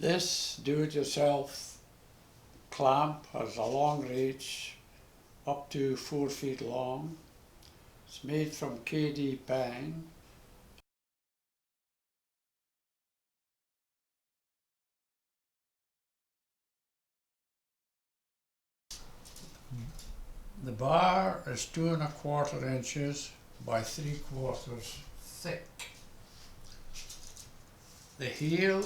This do-it-yourself clamp has a long reach, up to 4 feet long. It's made from KD pine. The bar is 2 1/4 inches by 3/4 thick. The heel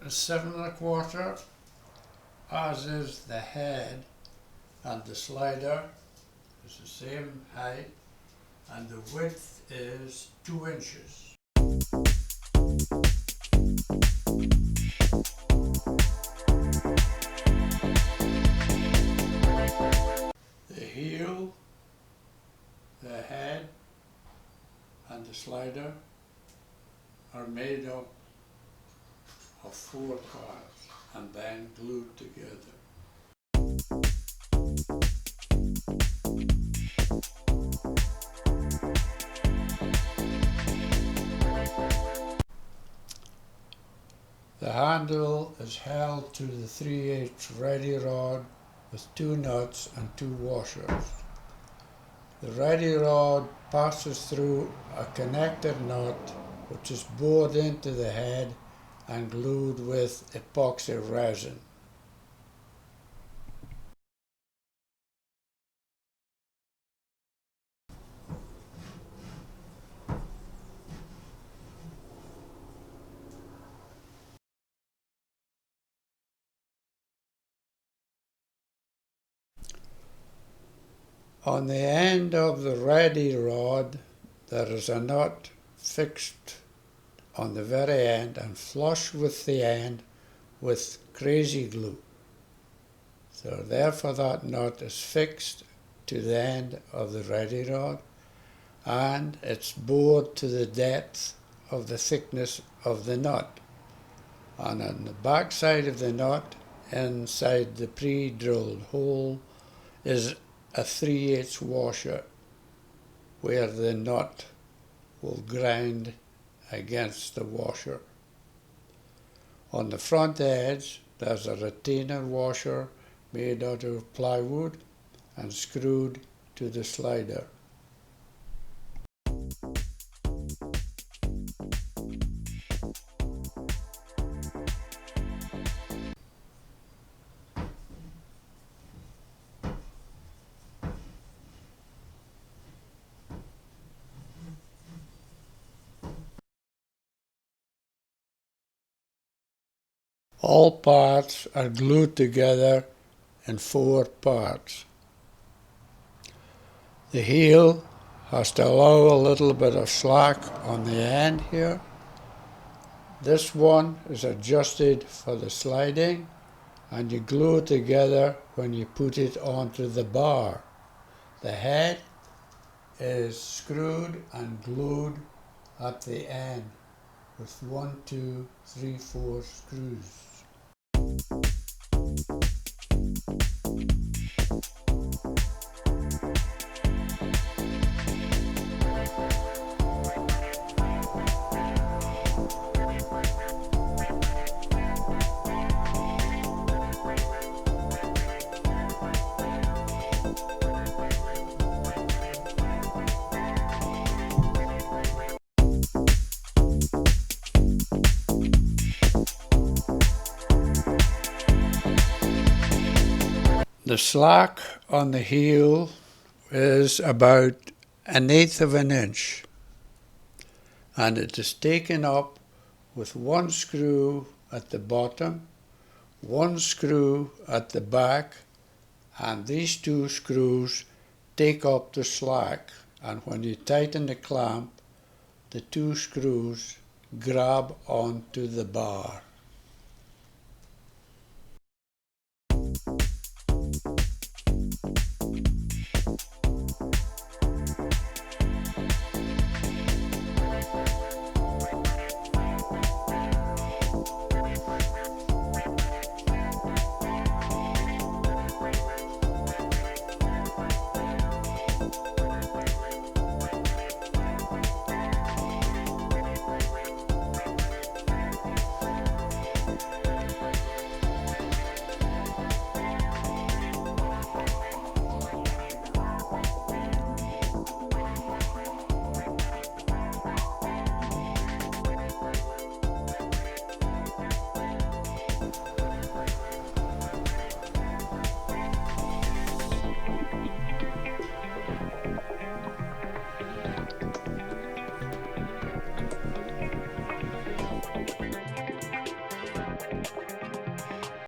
is 7 1/4, as is the head, and the slider is the same height, and the width is 2 inches. The heel, the head, and the slider are made up of 4 parts and then glued together. The handle is held to the 3/8 ready rod with 2 nuts and 2 washers. The ready rod passes through a connector nut which is bored into the head and glued with epoxy resin. On the end of the ready rod there is a nut fixed on the very end and flush with the end with crazy glue. So therefore that nut is fixed to the end of the ready rod, and it's bored to the depth of the thickness of the nut. And on the back side of the nut, inside the pre-drilled hole, is a 3/8 washer where the nut will grind against the washer. On the front edge there's a retainer washer made out of plywood and screwed to the slider. All parts are glued together in 4 parts. The heel has to allow a little bit of slack on the end here. This one is adjusted for the sliding, and you glue it together when you put it onto the bar. The head is screwed and glued at the end with 1, 2, 3, 4 screws. The slack on the heel is about 1/8 inch, and it is taken up with 1 screw at the bottom, 1 screw at the back, and these 2 screws take up the slack, and when you tighten the clamp, the 2 screws grab onto the bar.